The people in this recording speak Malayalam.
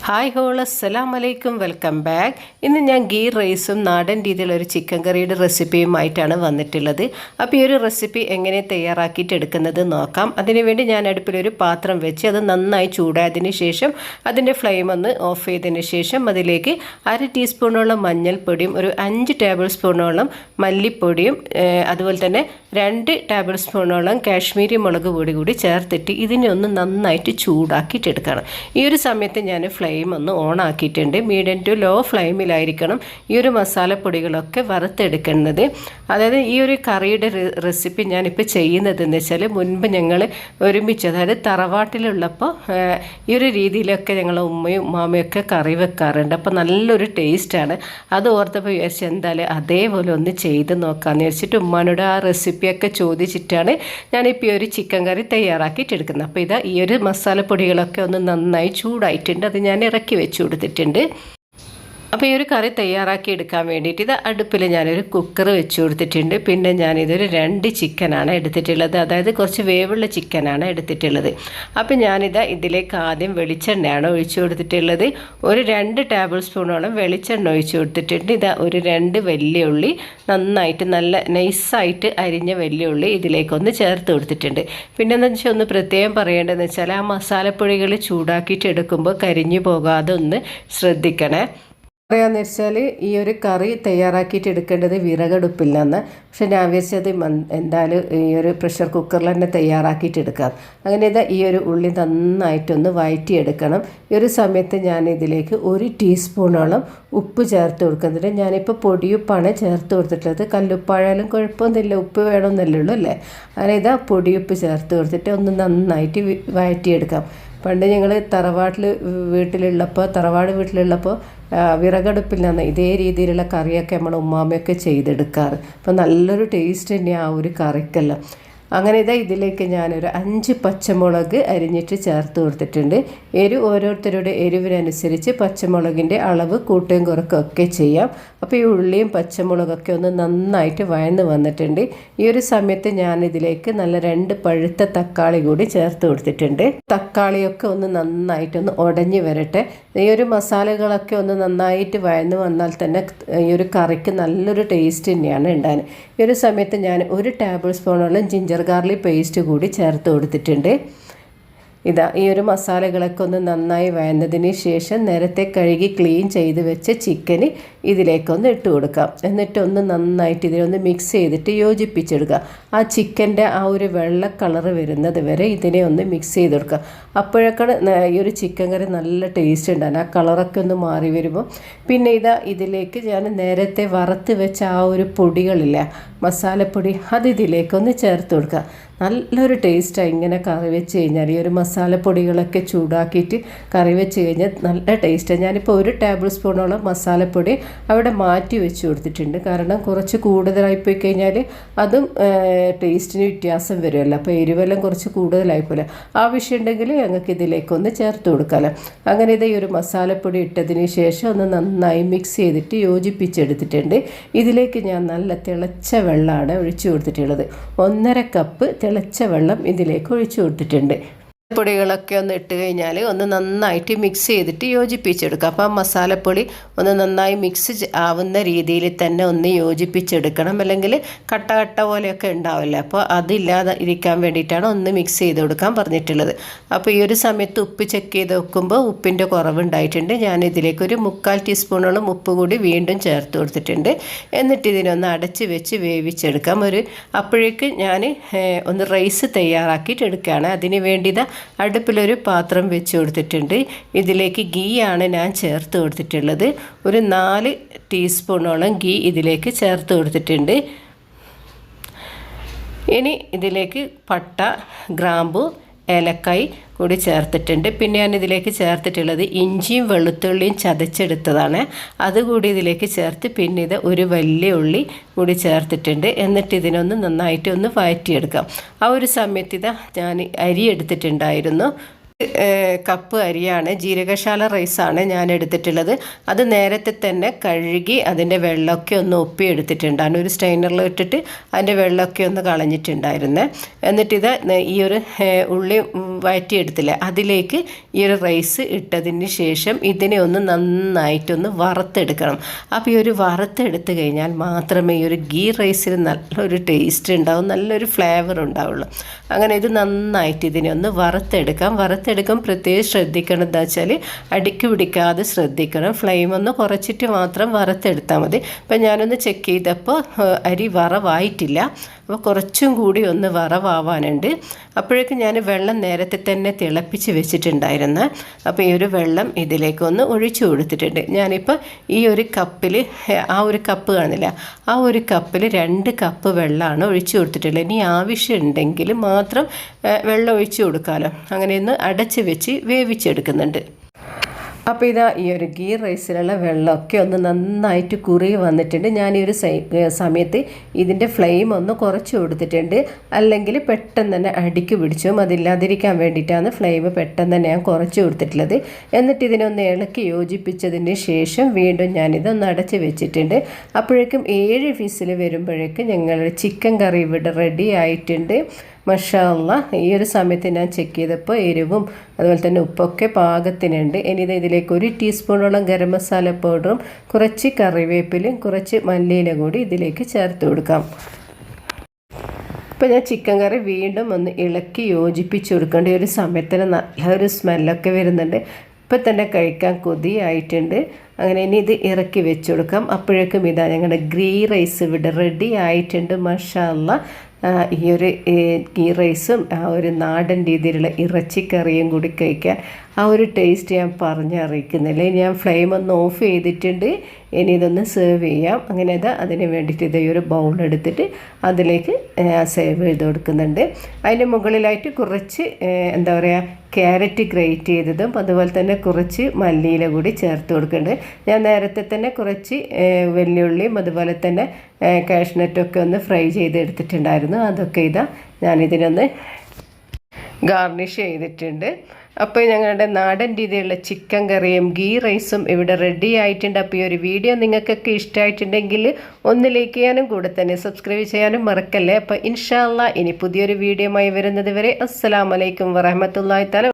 ഹായ് ഹോൾ അസ്സലാമു അലൈക്കും, വെൽക്കം ബാക്ക്. ഇന്ന് ഞാൻ ഗീ റൈസും നാടൻ രീതിയിലൊരു ചിക്കൻ കറിയുടെ റെസിപ്പിയുമായിട്ടാണ് വന്നിട്ടുള്ളത്. അപ്പോൾ ഈ ഒരു റെസിപ്പി എങ്ങനെ തയ്യാറാക്കിയിട്ട് എടുക്കുന്നത് നോക്കാം. അതിനുവേണ്ടി ഞാൻ അടുപ്പിലൊരു പാത്രം വെച്ച് അത് നന്നായി ചൂടായതിന് ശേഷം അതിൻ്റെ ഫ്ലെയിം ഒന്ന് ഓഫ് ചെയ്തതിന് ശേഷം അതിലേക്ക് 1/2 ടീസ്പൂണോളം മഞ്ഞൾപ്പൊടിയും ഒരു 5 ടേബിൾ സ്പൂണോളം മല്ലിപ്പൊടിയും അതുപോലെ തന്നെ 2 ടേബിൾ സ്പൂണോളം കാശ്മീരി മുളക് പൊടി കൂടി ചേർത്തിട്ട് ഇതിനെ ഒന്ന് നന്നായിട്ട് ചൂടാക്കിയിട്ടെടുക്കണം. ഈ ഒരു സമയത്ത് ഞാൻ ഫ്ലെയിം ഒന്ന് ഓൺ ആക്കിയിട്ടുണ്ട്. മീഡിയം ടു ലോ ഫ്ലെയിമിലായിരിക്കണം ഈ ഒരു മസാലപ്പൊടികളൊക്കെ വറുത്തെടുക്കുന്നത്. അതായത് ഈ ഒരു കറിയുടെ റെസിപ്പി ഞാനിപ്പോൾ ചെയ്യുന്നതെന്ന് വെച്ചാൽ മുൻപ് ഞങ്ങൾ ഒരുമിച്ച്, അതായത് തറവാട്ടിലുള്ളപ്പോൾ ഈ ഒരു രീതിയിലൊക്കെ ഞങ്ങൾ ഉമ്മയും ഉമ്മാമയൊക്കെ കറി വെക്കാറുണ്ട്. അപ്പോൾ നല്ലൊരു ടേസ്റ്റാണ്. അത് ഓർത്തപ്പോൾ വിചാരിച്ചു എന്തായാലും അതേപോലെ ഒന്ന് ചെയ്ത് നോക്കാമെന്ന് വിചാരിച്ചിട്ട് ഉമ്മാനോട് ആ റെസിപ്പിയൊക്കെ ചോദിച്ചിട്ടാണ് ഞാനിപ്പോൾ ഈ ഒരു ചിക്കൻ കറി തയ്യാറാക്കിയിട്ടെടുക്കുന്നത്. അപ്പോൾ ഇതാ ഈ ഒരു മസാലപ്പൊടികളൊക്കെ ഒന്ന് നന്നായി ചൂടായിട്ടുണ്ട്. അത് ഞാൻ ഇറക്കി വെച്ച് കൊടുത്തിട്ടുണ്ട്. അപ്പോൾ ഈ ഒരു കറി തയ്യാറാക്കി എടുക്കാൻ വേണ്ടിയിട്ട് ഇത് അടുപ്പിൽ ഞാനൊരു കുക്കർ വെച്ച് കൊടുത്തിട്ടുണ്ട്. പിന്നെ ഞാനിതൊരു 2 ചിക്കനാണ് എടുത്തിട്ടുള്ളത്, അതായത് കുറച്ച് വേവുള്ള ചിക്കനാണ് എടുത്തിട്ടുള്ളത്. അപ്പോൾ ഇതിലേക്ക് ആദ്യം വെളിച്ചെണ്ണയാണ് ഒഴിച്ചു കൊടുത്തിട്ടുള്ളത്. ഒരു 2 ടേബിൾ സ്പൂണോളം വെളിച്ചെണ്ണ ഒഴിച്ചു കൊടുത്തിട്ടുണ്ട്. ഒരു 2 വലിയ ഉള്ളി, നന്നായിട്ട് നല്ല നൈസായിട്ട് അരിഞ്ഞ വലിയ ഉള്ളി ഇതിലേക്കൊന്ന് ചേർത്ത് കൊടുത്തിട്ടുണ്ട്. പിന്നെ എന്താ വെച്ചാൽ ഒന്ന് പ്രത്യേകം പറയേണ്ടതെന്ന് വെച്ചാൽ ആ മസാലപ്പൊടികൾ ചൂടാക്കിയിട്ട് എടുക്കുമ്പോൾ കരിഞ്ഞു പോകാതെ ഒന്ന് ശ്രദ്ധിക്കണേ. പറയാന്ന് വെച്ചാൽ ഈ ഒരു കറി തയ്യാറാക്കിയിട്ട് എടുക്കേണ്ടത് വിറകടുപ്പിൽ നിന്ന്. പക്ഷെ ഞാൻ വിചാരിച്ചത് എന്തായാലും ഈ ഒരു പ്രഷർ കുക്കറിൽ തന്നെ തയ്യാറാക്കിയിട്ട് എടുക്കാം. അങ്ങനെ ഈ ഒരു ഉള്ളി നന്നായിട്ടൊന്ന് വഴറ്റിയെടുക്കണം. ഈ ഒരു സമയത്ത് ഞാൻ ഇതിലേക്ക് 1 ടീസ്പൂണോളം ഉപ്പ് ചേർത്ത് കൊടുക്കുന്നുണ്ട്. ഞാനിപ്പോൾ പൊടിയുപ്പാണ് ചേർത്ത് കൊടുത്തിട്ടുള്ളത്. കല്ലുപ്പായാലും കുഴപ്പമൊന്നുമില്ല, ഉപ്പ് വേണമെന്നല്ലേ ഉള്ളൂ അല്ലേ. അങ്ങനെ പൊടിയുപ്പ് ചേർത്ത് കൊടുത്തിട്ട് ഒന്ന് നന്നായിട്ട് വഴറ്റിയെടുക്കാം. പണ്ട് ഞങ്ങൾ തറവാട് വീട്ടിലുള്ളപ്പോൾ വിറകടുപ്പിൽ നിന്ന് ഇതേ രീതിയിലുള്ള കറിയൊക്കെ നമ്മൾ ഉമ്മാമയൊക്കെ ചെയ്തെടുക്കാറ്. അപ്പോൾ നല്ലൊരു ടേസ്റ്റ് തന്നെയാണ് ആ ഒരു കറിക്കെല്ലാം. അങ്ങനെ ഇതിലേക്ക് ഞാനൊരു 5 പച്ചമുളക് അരിഞ്ഞിട്ട് ചേർത്ത് കൊടുത്തിട്ടുണ്ട്. ഓരോരുത്തരുടെ എരിവിനനുസരിച്ച് പച്ചമുളകിൻ്റെ അളവ് കൂട്ടുകയും കുറയ്ക്കുകയൊക്കെ ചെയ്യാം. അപ്പോൾ ഈ ഉള്ളിയും പച്ചമുളകൊക്കെ ഒന്ന് നന്നായിട്ട് വഴന്ന് വന്നിട്ടുണ്ട്. ഈ ഒരു സമയത്ത് ഞാനിതിലേക്ക് നല്ല 2 പഴുത്ത തക്കാളി കൂടി ചേർത്ത് കൊടുത്തിട്ടുണ്ട്. തക്കാളിയൊക്കെ ഒന്ന് നന്നായിട്ടൊന്ന് ഉടഞ്ഞ് വരട്ടെ. ഈ ഒരു മസാലകളൊക്കെ ഒന്ന് നന്നായിട്ട് വഴന്ന് വന്നാൽ തന്നെ ഈ ഒരു കറിക്ക് നല്ലൊരു ടേസ്റ്റ് തന്നെയാണ് ഉണ്ടാകുന്നത്. ഈ ഒരു സമയത്ത് ഞാൻ 1 ടേബിൾ സ്പൂണോളം ജിഞ്ചർ ഗാർലിക് പേസ്റ്റ് കൂടി ചേർത്ത് കൊടുത്തിട്ടുണ്ട്. ഈ ഒരു മസാലകളൊക്കെ ഒന്ന് നന്നായി വഴന്നതിന് ശേഷം നേരത്തെ കഴുകി ക്ലീൻ ചെയ്ത് വെച്ച ചിക്കന് ഇതിലേക്കൊന്ന് ഇട്ട് കൊടുക്കാം. എന്നിട്ടൊന്ന് നന്നായിട്ട് ഇതിനൊന്ന് മിക്സ് ചെയ്തിട്ട് യോജിപ്പിച്ചെടുക്കുക. ആ ചിക്കൻ്റെ ആ ഒരു വെള്ള കളറ് വരുന്നത് വരെ ഇതിനെ ഒന്ന് മിക്സ് ചെയ്ത് കൊടുക്കുക. അപ്പോഴൊക്കെ ഈ ഒരു ചിക്കൻ കറി നല്ല ടേസ്റ്റ് ഉണ്ടാകും. ആ കളറൊക്കെ ഒന്ന് മാറി വരുമ്പോൾ പിന്നെ ഇതിലേക്ക് ഞാൻ നേരത്തെ വറുത്ത് വെച്ച ആ ഒരു പൊടികളില്ല, മസാലപ്പൊടി, അത് ഇതിലേക്കൊന്ന് ചേർത്ത് കൊടുക്കുക. നല്ലൊരു ടേസ്റ്റാണ് ഇങ്ങനെ കറി വെച്ച് കഴിഞ്ഞാൽ. ഈ ഒരു മസാലപ്പൊടികളൊക്കെ ചൂടാക്കിയിട്ട് കറി വെച്ച് കഴിഞ്ഞാൽ നല്ല ടേസ്റ്റാണ്. ഞാനിപ്പോൾ 1 ടേബിൾ സ്പൂണോളം മസാലപ്പൊടി അവിടെ മാറ്റി വെച്ച് കൊടുത്തിട്ടുണ്ട്. കാരണം കുറച്ച് കൂടുതലായിപ്പോയി കഴിഞ്ഞാൽ അതും ടേസ്റ്റിന് വ്യത്യാസം വരുമല്ലോ. അപ്പോൾ എരിവെല്ലാം കുറച്ച് കൂടുതലായിപ്പോലെ ആവശ്യമുണ്ടെങ്കിൽ ഞങ്ങൾക്ക് ഇതിലേക്കൊന്ന് ചേർത്ത് കൊടുക്കാമല്ലോ. അങ്ങനെ ഈ ഒരു മസാലപ്പൊടി ഇട്ടതിന് ശേഷം ഒന്ന് നന്നായി മിക്സ് ചെയ്തിട്ട് യോജിപ്പിച്ചെടുത്തിട്ടുണ്ട്. ഇതിലേക്ക് ഞാൻ നല്ല തിളച്ച വെള്ളമാണ് ഒഴിച്ചു കൊടുത്തിട്ടുള്ളത്. 1.5 കപ്പ് തിളച്ച വെള്ളം ഇതിലേക്ക് ഒഴിച്ചു കൊടുത്തിട്ടുണ്ട്. പൊടികളൊക്കെ ഒന്ന് ഇട്ട് കഴിഞ്ഞാൽ ഒന്ന് നന്നായിട്ട് മിക്സ് ചെയ്തിട്ട് യോജിപ്പിച്ചെടുക്കുക. അപ്പോൾ ആ മസാലപ്പൊടി ഒന്ന് നന്നായി മിക്സ് ആവുന്ന രീതിയിൽ തന്നെ ഒന്ന് യോജിപ്പിച്ചെടുക്കണം. അല്ലെങ്കിൽ കട്ട കട്ട പോലെയൊക്കെ ഉണ്ടാവില്ല. അപ്പോൾ അതില്ലാതെ ഇരിക്കാൻ വേണ്ടിയിട്ടാണ് ഒന്ന് മിക്സ് ചെയ്ത് കൊടുക്കാൻ പറഞ്ഞിട്ടുള്ളത്. അപ്പോൾ ഈ ഒരു സമയത്ത് ഉപ്പ് ചെക്ക് ചെയ്ത് നോക്കുമ്പോൾ ഉപ്പിൻ്റെ കുറവുണ്ടായിട്ടുണ്ട്. ഞാൻ ഇതിലേക്ക് ഒരു 3/4 ടീസ്പൂണോളം ഉപ്പ് കൂടി വീണ്ടും ചേർത്ത് കൊടുത്തിട്ടുണ്ട്. എന്നിട്ട് ഇതിനൊന്ന് അടച്ച് വെച്ച് വേവിച്ചെടുക്കാം. അപ്പോഴേക്ക് ഞാൻ ഒന്ന് റൈസ് തയ്യാറാക്കിയിട്ട് എടുക്കുകയാണ്. അതിന് വേണ്ടി അടുപ്പിലൊരു പാത്രം വെച്ച് കൊടുത്തിട്ടുണ്ട്. ഇതിലേക്ക് ഗീ ആണ് ഞാൻ ചേർത്ത് കൊടുത്തിട്ടുള്ളത്. ഒരു 4 ടീസ്പൂണോളം ഗീ ഇതിലേക്ക് ചേർത്ത് കൊടുത്തിട്ടുണ്ട്. ഇനി ഇതിലേക്ക് പട്ട, ഗ്രാമ്പു, ഏലക്കായ് കൂടി ചേർത്തിട്ടുണ്ട്. പിന്നെ ഞാൻ ഇതിലേക്ക് ചേർത്തിട്ടുള്ളത് ഇഞ്ചിയും വെളുത്തുള്ളിയും ചതച്ചെടുത്തതാണ്. അതുകൂടി ഇതിലേക്ക് ചേർത്ത് പിന്നെ ഒരു വലിയ ഉള്ളി കൂടി ചേർത്തിട്ടുണ്ട്. എന്നിട്ട് ഇതിനൊന്ന് നന്നായിട്ട് ഒന്ന് വഴറ്റിയെടുക്കാം. ആ ഒരു സമയത്ത് ഞാൻ അരി എടുത്തിട്ടുണ്ടായിരുന്നു. കപ്പ് അരിയാണ്, ജീരകശാല റൈസാണ് ഞാൻ എടുത്തിട്ടുള്ളത്. അത് നേരത്തെ തന്നെ കഴുകി അതിൻ്റെ വെള്ളമൊക്കെ ഒന്ന് ഒപ്പി എടുത്തിട്ടുണ്ട്. ഒരു സ്റ്റൈനറിൽ ഇട്ടിട്ട് അതിൻ്റെ വെള്ളമൊക്കെ ഒന്ന് കളഞ്ഞിട്ടുണ്ടായിരുന്നു. എന്നിട്ടിത് ഈ ഒരു ഉള്ളി വഴറ്റിയെടുത്തില്ലേ അതിലേക്ക് ഈ ഒരു റൈസ് ഇട്ടതിന് ശേഷം ഇതിനെ ഒന്ന് നന്നായിട്ടൊന്ന് വറുത്തെടുക്കണം. അപ്പോൾ ഈ ഒരു വറുത്തെടുത്ത് കഴിഞ്ഞാൽ മാത്രമേ ഈ ഒരു ഗീ റൈസിന് നല്ലൊരു ടേസ്റ്റ് ഉണ്ടാവും, നല്ലൊരു ഫ്ലേവർ ഉണ്ടാവുള്ളൂ. അങ്ങനെ ഇത് നന്നായിട്ട് ഇതിനെ ഒന്ന് വറുത്തെടുക്കാം പ്രത്യേകം ശ്രദ്ധിക്കണം. എന്താ വെച്ചാൽ അടിക്ക് പിടിക്കാതെ ശ്രദ്ധിക്കണം. ഫ്ലെയിം ഒന്ന് കുറച്ചിട്ട് മാത്രം വറുത്തെടുത്താൽ മതി. അപ്പം ഞാനൊന്ന് ചെക്ക് ചെയ്തപ്പോൾ അരി വറവായിട്ടില്ല, അപ്പോൾ കുറച്ചും കൂടി ഒന്ന് വറവാവാനുണ്ട്. അപ്പോഴേക്കും ഞാൻ വെള്ളം നേരത്തെ തന്നെ തിളപ്പിച്ച് വെച്ചിട്ടുണ്ടായിരുന്നു. അപ്പോൾ ഈ ഒരു വെള്ളം ഇതിലേക്കൊന്ന് ഒഴിച്ചു കൊടുത്തിട്ടുണ്ട്. ഞാനിപ്പോൾ ഈ ഒരു കപ്പിൽ ആ ഒരു കപ്പ് കാണില്ല, ആ ഒരു കപ്പിൽ 2 കപ്പ് വെള്ളമാണ് ഒഴിച്ചു കൊടുത്തിട്ടുള്ളത്. ഇനി ആവശ്യമുണ്ടെങ്കിൽ മാത്രം വെള്ളം ഒഴിച്ചു കൊടുക്കാമല്ലോ. അങ്ങനെയൊന്ന് അടച്ച് വെച്ച് വേവിച്ചെടുക്കുന്നുണ്ട്. അപ്പോൾ ഇതാ ഈ ഒരു ഗീ റൈസിലുള്ള വെള്ളമൊക്കെ ഒന്ന് നന്നായിട്ട് കുറുകി വന്നിട്ടുണ്ട്. ഞാൻ ഈ ഒരു സമയത്ത് ഇതിൻ്റെ ഫ്ലെയിം ഒന്ന് കുറച്ച് കൊടുത്തിട്ടുണ്ട്, അല്ലെങ്കിൽ പെട്ടെന്ന് തന്നെ അടിക്ക് പിടിച്ചും. അതില്ലാതിരിക്കാൻ വേണ്ടിയിട്ടാണ് ഫ്ലെയിം പെട്ടെന്ന് തന്നെ ഞാൻ കുറച്ച് കൊടുത്തിട്ടുള്ളത്. എന്നിട്ട് ഇതിനൊന്ന് ഇളക്കി യോജിപ്പിച്ചതിന് ശേഷം വീണ്ടും ഞാനിതൊന്ന് അടച്ച് വെച്ചിട്ടുണ്ട്. അപ്പോഴേക്കും 7 വിസിൽ വരുമ്പോഴേക്കും ഞങ്ങളുടെ ചിക്കൻ കറി ഇവിടെ റെഡി ആയിട്ടുണ്ട്. മാഷാ അല്ലാഹ്. ഈ ഒരു സമയത്ത് ഞാൻ ചെക്ക് ചെയ്തപ്പോൾ എരിവും അതുപോലെ തന്നെ ഉപ്പൊക്കെ പാകത്തിനുണ്ട്. ഇനി ഇതിലേക്ക് 1 ടീസ്പൂണോളം ഗരം മസാല പൗഡറും കുറച്ച് കറിവേപ്പിലും കുറച്ച് മല്ലിയില കൂടി ഇതിലേക്ക് ചേർത്ത് കൊടുക്കാം. ഇപ്പോൾ ഞാൻ ചിക്കൻ കറി വീണ്ടും ഒന്ന് ഇളക്കി യോജിപ്പിച്ച് കൊടുക്കേണ്ട. ഈ ഒരു സമയത്തിന് നല്ലൊരു സ്മെല്ലൊക്കെ വരുന്നുണ്ട്. ഇപ്പം തന്നെ കഴിക്കാൻ കൊതിയായിട്ടുണ്ട്. അങ്ങനെ ഇനി ഇത് ഇറക്കി വെച്ച് കൊടുക്കാം. അപ്പോഴേക്കും ഇതാ ഞങ്ങളുടെ ഗീ റൈസ് ഇവിടെ റെഡി ആയിട്ടുണ്ട്. മാഷാ അല്ലാഹ്. ഈ ഒരു ഗീ റൈസും ആ ഒരു നാടൻ രീതിയിലുള്ള ഇറച്ചിക്കറിയും കൂടി കഴിക്കാൻ ആ ഒരു ടേസ്റ്റ് ഞാൻ പറഞ്ഞറിയിക്കുന്നില്ല. ഞാൻ ഫ്ലെയിം ഒന്ന് ഓഫ് ചെയ്തിട്ടുണ്ട്. ഇനി ഇതൊന്ന് സെർവ് ചെയ്യാം. അങ്ങനെ അതിന് വേണ്ടിയിട്ട് ഇതേ ഒരു ബൗൾ എടുത്തിട്ട് അതിലേക്ക് സെർവ് ചെയ്ത് കൊടുക്കുന്നുണ്ട്. അതിൻ്റെ മുകളിലായിട്ട് കുറച്ച് എന്താ പറയുക ക്യാരറ്റ് ഗ്രേറ്റ് ചെയ്തതും അതുപോലെ തന്നെ കുറച്ച് മല്ലിയില കൂടി ചേർത്ത് കൊടുക്കുന്നുണ്ട്. ഞാൻ നേരത്തെ തന്നെ കുറച്ച് വെല്ലുള്ളിയും അതുപോലെ തന്നെ കാഷ്നട്ടൊക്കെ ഒന്ന് ഫ്രൈ ചെയ്ത് എടുത്തിട്ടുണ്ടായിരുന്നു. അതൊക്കെ ഞാനിതിനൊന്ന് ഗാർണിഷ് ചെയ്തിട്ടുണ്ട്. അപ്പോൾ ഞങ്ങളുടെ നാടൻ രീതിയിലുള്ള ചിക്കൻ കറിയും ഗീ റൈസും ഇവിടെ റെഡി ആയിട്ടുണ്ട്. അപ്പോൾ ഈ ഒരു വീഡിയോ നിങ്ങൾക്കൊക്കെ ഇഷ്ടമായിട്ടുണ്ടെങ്കിൽ ഒന്ന് ലൈക്ക് ചെയ്യാനും കൂടെ തന്നെ സബ്സ്ക്രൈബ് ചെയ്യാനും മറക്കല്ലേ. അപ്പോൾ ഇൻഷാ അല്ലാഹ് ഇനി പുതിയൊരു വീഡിയോയുമായി വരുന്നത് വരെ അസ്സലാമു അലൈക്കും വറഹ്മത്തുള്ളാഹി തആല.